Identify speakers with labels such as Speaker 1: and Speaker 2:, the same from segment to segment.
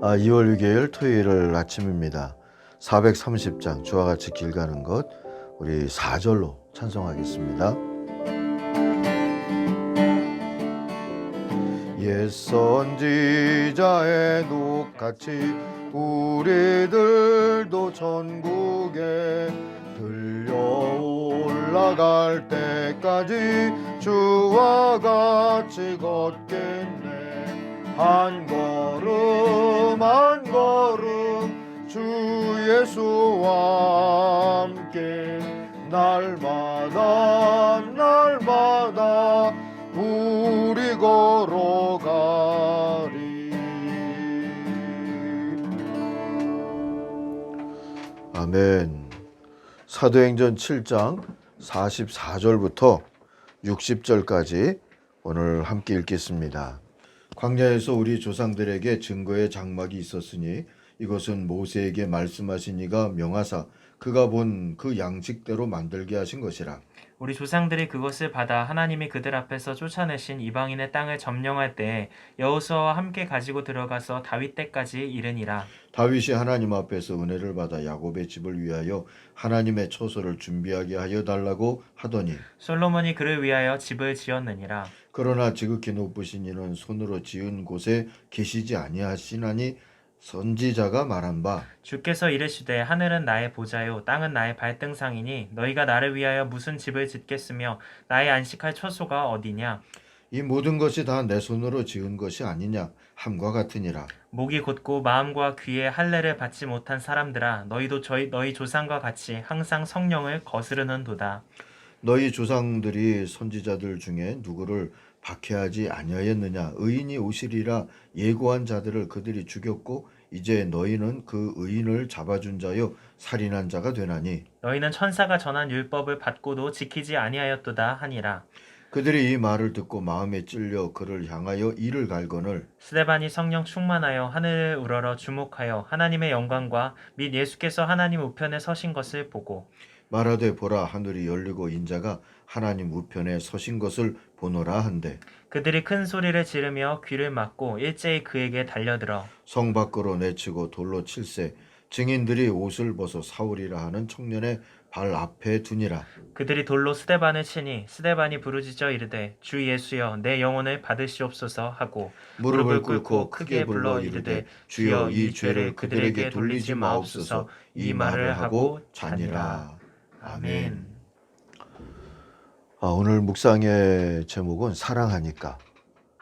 Speaker 1: 2월 6일 토요일 아침입니다. 430장 주와 같이 길 가는 것, 우리 4절로 찬송하겠습니다. 옛 선지자의 녹같이 우리들도 천국에 들려 올라갈 때까지 주와 같이 걷겠네. 한 걸음 한 걸음 주 예수와 함께 날마다 날마다 우리 걸어가리. 아멘. 사도행전 7장 44절부터 60절까지 오늘 함께 읽겠습니다. 광야에서 우리 조상들에게 증거의 장막이 있었으니 이것은 모세에게 말씀하신 이가 명하사 그가 본 그 양식대로 만들게 하신 것이라.
Speaker 2: 우리 조상들이 그것을 받아 하나님이 그들 앞에서 쫓아내신 이방인의 땅을 점령할 때에 여호수아와 함께 가지고 들어가서 다윗 때까지 이르니라.
Speaker 1: 다윗이 하나님 앞에서 은혜를 받아 야곱의 집을 위하여 하나님의 처소를 준비하게 하여 달라고 하더니
Speaker 2: 솔로몬이 그를 위하여 집을 지었느니라.
Speaker 1: 그러나 지극히 높으신 이는 손으로 지은 곳에 계시지 아니하시나니 선지자가 말한 바
Speaker 2: 주께서 이르시되 하늘은 나의 보좌요 땅은 나의 발등상이니 너희가 나를 위하여 무슨 집을 짓겠으며 나의 안식할 처소가 어디냐.
Speaker 1: 이 모든 것이 다 내 손으로 지은 것이 아니냐 함과 같으니라.
Speaker 2: 목이 곧고 마음과 귀에 할례를 받지 못한 사람들아 너희도 너희 조상과 같이 항상 성령을 거스르는도다.
Speaker 1: 너희 조상들이 선지자들 중에 누구를 박해하지 아니하였느냐. 의인이 오시리라 예고한 자들을 그들이 죽였고 이제 너희는 그 의인을 잡아준 자요 살인한 자가 되나니
Speaker 2: 너희는 천사가 전한 율법을 받고도 지키지 아니하였도다 하니라.
Speaker 1: 그들이 이 말을 듣고 마음에 찔려 그를 향하여 이를 갈거늘
Speaker 2: 스데반이 성령 충만하여 하늘을 우러러 주목하여 하나님의 영광과 및 예수께서 하나님 우편에 서신 것을 보고
Speaker 1: 말하되 보라 하늘이 열리고 인자가 하나님 우편에 서신 것을 보노라 한대
Speaker 2: 그들이 큰 소리를 지르며 귀를 막고 일제히 그에게 달려들어
Speaker 1: 성 밖으로 내치고 돌로 칠세 증인들이 옷을 벗어 사울이라 하는 청년의 발 앞에 두니라.
Speaker 2: 그들이 돌로 스데반을 치니 스데반이 부르짖어 이르되 주 예수여 내 영혼을 받으시옵소서 하고
Speaker 1: 무릎을 꿇고 크게 불러 이르되 주여 이 죄를 그들에게 돌리지 마옵소서. 이 말을 하고 자니라. 아멘. 오늘 묵상의 제목은 사랑하니까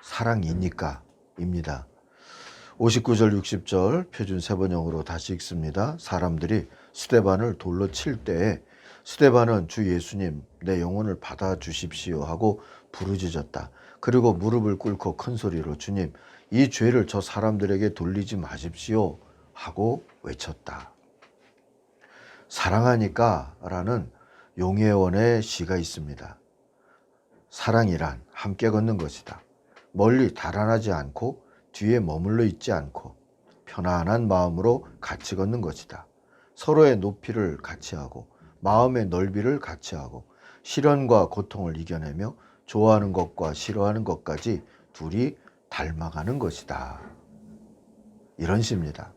Speaker 1: 사랑이니까 입니다. 59절 60절 표준 세번역으로 다시 읽습니다. 사람들이 스데반을 돌로 칠 때에 스데반은 주 예수님 내 영혼을 받아주십시오 하고 부르짖었다. 그리고 무릎을 꿇고 큰 소리로 주님 이 죄를 저 사람들에게 돌리지 마십시오 하고 외쳤다. 사랑하니까 라는 용혜원의 시가 있습니다. 사랑이란 함께 걷는 것이다. 멀리 달아나지 않고 뒤에 머물러 있지 않고 편안한 마음으로 같이 걷는 것이다. 서로의 높이를 같이 하고 마음의 넓이를 같이 하고 시련과 고통을 이겨내며 좋아하는 것과 싫어하는 것까지 둘이 닮아가는 것이다. 이런 시입니다.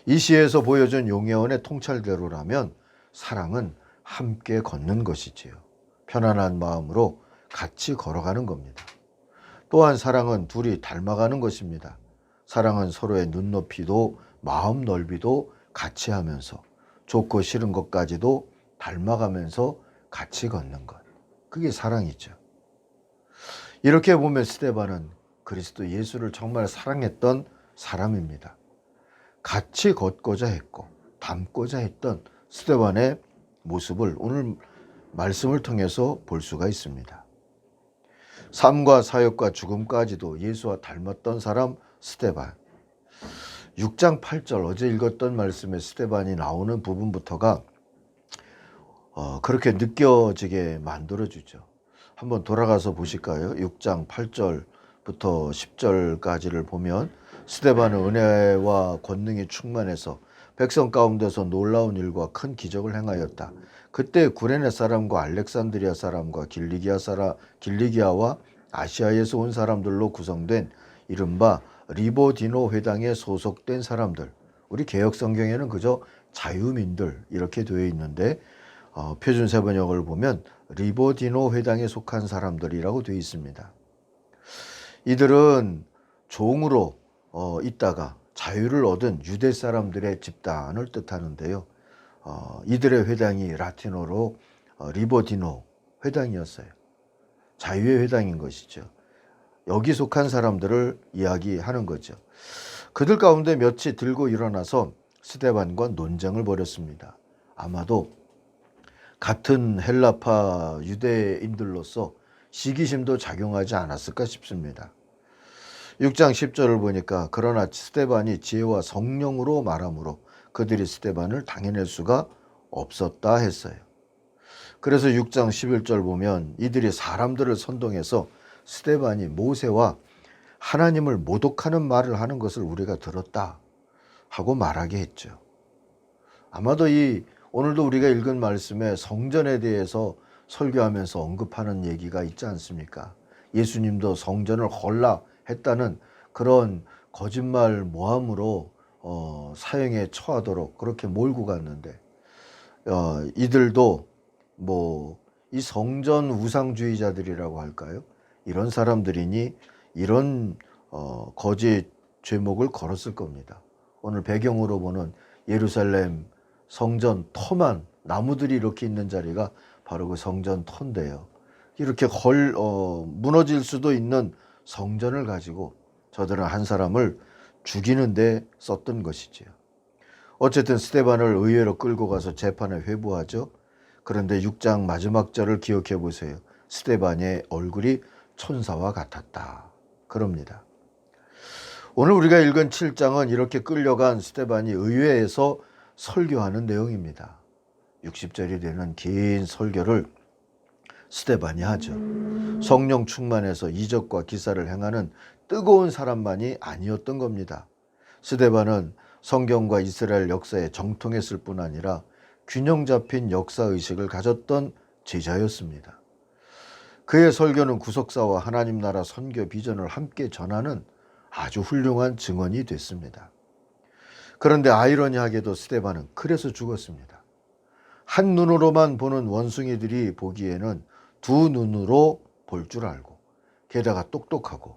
Speaker 1: 이 시에서 보여준 용혜원의 통찰대로라면 사랑은 함께 걷는 것이지요. 편안한 마음으로 같이 걸어가는 겁니다. 또한 사랑은 둘이 닮아가는 것입니다. 사랑은 서로의 눈높이도 마음 넓이도 같이 하면서 좋고 싫은 것까지도 닮아가면서 같이 걷는 것. 그게 사랑이죠. 이렇게 보면 스데반은 그리스도 예수를 정말 사랑했던 사람입니다. 같이 걷고자 했고 닮고자 했던 스데반의 모습을 오늘 말씀을 통해서 볼 수가 있습니다. 삶과 사역과 죽음까지도 예수와 닮았던 사람 스데반. 6장 8절 어제 읽었던 말씀에 스데반이 나오는 부분부터가 그렇게 느껴지게 만들어주죠. 한번 돌아가서 보실까요? 6장 8절부터 10절까지를 보면 스데반은 은혜와 권능이 충만해서 백성 가운데서 놀라운 일과 큰 기적을 행하였다. 그때 구레네 사람과 알렉산드리아 사람과 길리기아와 아시아에서 온 사람들로 구성된 이른바 리보디노 회당에 소속된 사람들, 우리 개역 성경에는 그저 자유민들 이렇게 되어 있는데 표준 세번역을 보면 리보디노 회당에 속한 사람들이라고 되어 있습니다. 이들은 종으로 있다가 자유를 얻은 유대 사람들의 집단을 뜻하는데요. 이들의 회당이 라틴어로 리보디노 회당이었어요. 자유의 회당인 것이죠. 여기 속한 사람들을 이야기하는 거죠. 그들 가운데 몇이 들고 일어나서 스데반과 논쟁을 벌였습니다. 아마도 같은 헬라파 유대인들로서 시기심도 작용하지 않았을까 싶습니다. 6장 10절을 보니까 그러나 스데반이 지혜와 성령으로 말하므로 그들이 스데반을 당해낼 수가 없었다 했어요. 그래서 6장 11절 보면 이들이 사람들을 선동해서 스데반이 모세와 하나님을 모독하는 말을 하는 것을 우리가 들었다 하고 말하게 했죠. 아마도 오늘도 우리가 읽은 말씀에 성전에 대해서 설교하면서 언급하는 얘기가 있지 않습니까? 예수님도 성전을 헐라 했다는 그런 거짓말 모함으로 사형에 처하도록 그렇게 몰고 갔는데 이들도 이 성전 우상주의자들이라고 할까요? 이런 사람들이니 이런 거짓 죄목을 걸었을 겁니다. 오늘 배경으로 보는 예루살렘 성전 터만 나무들이 이렇게 있는 자리가 바로 그 성전 터인데요. 이렇게 무너질 수도 있는 성전을 가지고 저들은 한 사람을 죽이는 데 썼던 것이지요. 어쨌든 스데반을 의회로 끌고 가서 재판에 회부하죠. 그런데 6장 마지막 절을 기억해 보세요. 스데반의 얼굴이 천사와 같았다. 그럽니다. 오늘 우리가 읽은 7장은 이렇게 끌려간 스데반이 의회에서 설교하는 내용입니다. 60절이 되는 긴 설교를 스데반이 하죠. 성령 충만해서 이적과 기사를 행하는 뜨거운 사람만이 아니었던 겁니다. 스데반은 성경과 이스라엘 역사에 정통했을 뿐 아니라 균형 잡힌 역사의식을 가졌던 제자였습니다. 그의 설교는 구속사와 하나님 나라 선교 비전을 함께 전하는 아주 훌륭한 증언이 됐습니다. 그런데 아이러니하게도 스데반은 그래서 죽었습니다. 한 눈으로만 보는 원숭이들이 보기에는 두 눈으로 볼 줄 알고 게다가 똑똑하고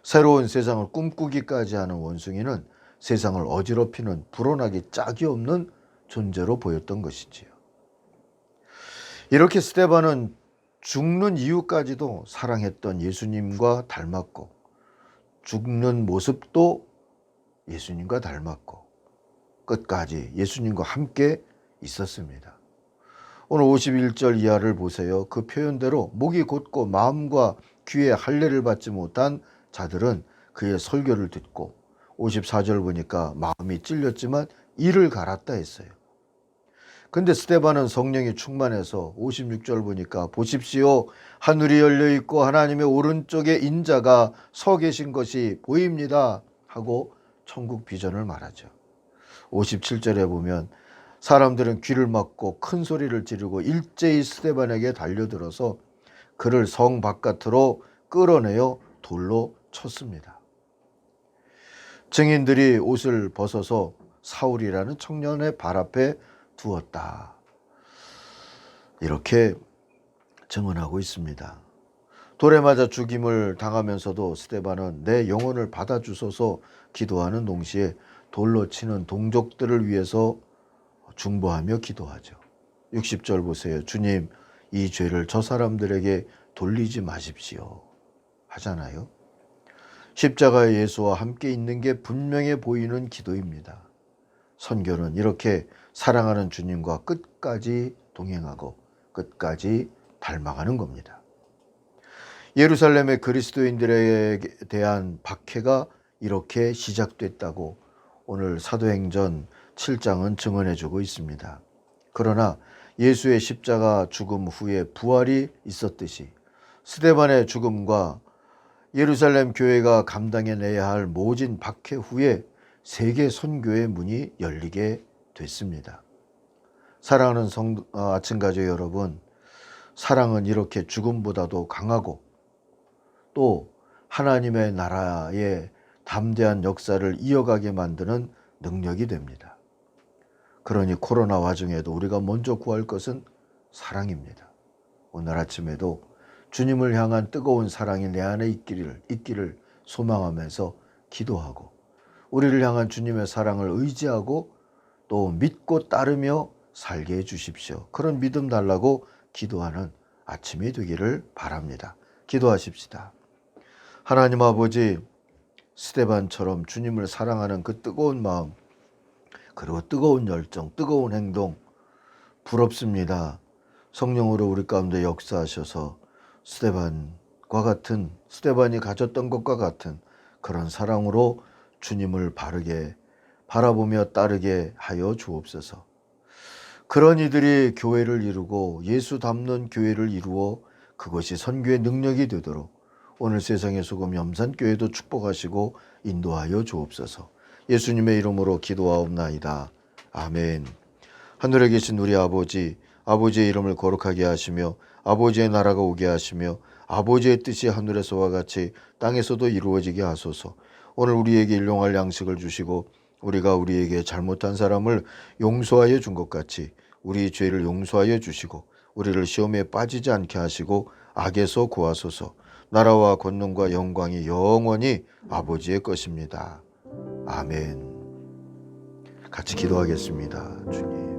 Speaker 1: 새로운 세상을 꿈꾸기까지 하는 원숭이는 세상을 어지럽히는 불온하기 짝이 없는 존재로 보였던 것이지요. 이렇게 스데반은 죽는 이유까지도 사랑했던 예수님과 닮았고 죽는 모습도 예수님과 닮았고 끝까지 예수님과 함께 있었습니다. 오늘 51절 이하를 보세요. 그 표현대로 목이 곧고 마음과 귀에 할례를 받지 못한 자들은 그의 설교를 듣고 54절 보니까 마음이 찔렸지만 이를 갈았다 했어요. 근데 스데반은 성령이 충만해서 56절 보니까 보십시오. 하늘이 열려 있고 하나님의 오른쪽에 인자가 서 계신 것이 보입니다 하고 천국 비전을 말하죠. 57절에 보면 사람들은 귀를 막고 큰 소리를 지르고 일제히 스데반에게 달려들어서 그를 성 바깥으로 끌어내어 돌로 쳤습니다. 증인들이 옷을 벗어서 사울이라는 청년의 발 앞에 두었다. 이렇게 증언하고 있습니다. 돌에 맞아 죽임을 당하면서도 스데반은 내 영혼을 받아주소서 기도하는 동시에 돌로 치는 동족들을 위해서 중보하며 기도하죠. 60절 보세요. 주님, 이 죄를 저 사람들에게 돌리지 마십시오 하잖아요. 십자가의 예수와 함께 있는 게 분명해 보이는 기도입니다. 선교는 이렇게 사랑하는 주님과 끝까지 동행하고 끝까지 닮아가는 겁니다. 예루살렘의 그리스도인들에 대한 박해가 이렇게 시작됐다고 오늘 사도행전 7장은 증언해주고 있습니다. 그러나 예수의 십자가 죽음 후에 부활이 있었듯이 스데반의 죽음과 예루살렘 교회가 감당해내야 할 모진 박해 후에 세계 선교의 문이 열리게 됐습니다. 사랑하는 아침 가족 여러분, 사랑은 이렇게 죽음보다도 강하고 또 하나님의 나라에 담대한 역사를 이어가게 만드는 능력이 됩니다. 그러니 코로나 와중에도 우리가 먼저 구할 것은 사랑입니다. 오늘 아침에도 주님을 향한 뜨거운 사랑이 내 안에 있기를 소망하면서 기도하고, 우리를 향한 주님의 사랑을 의지하고 또 믿고 따르며 살게 해주십시오. 그런 믿음 달라고 기도하는 아침이 되기를 바랍니다. 기도하십시다. 하나님 아버지, 스데반처럼 주님을 사랑하는 그 뜨거운 마음, 그리고 뜨거운 열정, 뜨거운 행동 부럽습니다. 성령으로 우리 가운데 역사하셔서 스데반이 가졌던 것과 같은 그런 사랑으로 주님을 바르게 바라보며 따르게 하여 주옵소서. 그런 이들이 교회를 이루고 예수 닮는 교회를 이루어 그것이 선교의 능력이 되도록 오늘 세상의 소금 염산교회도 축복하시고 인도하여 주옵소서. 예수님의 이름으로 기도하옵나이다. 아멘. 하늘에 계신 우리 아버지, 아버지의 이름을 거룩하게 하시며 아버지의 나라가 오게 하시며 아버지의 뜻이 하늘에서와 같이 땅에서도 이루어지게 하소서. 오늘 우리에게 일용할 양식을 주시고 우리가 우리에게 잘못한 사람을 용서하여 준 것 같이 우리 죄를 용서하여 주시고 우리를 시험에 빠지지 않게 하시고 악에서 구하소서. 나라와 권능과 영광이 영원히 아버지의 것입니다. 아멘. 같이 기도하겠습니다. 주님.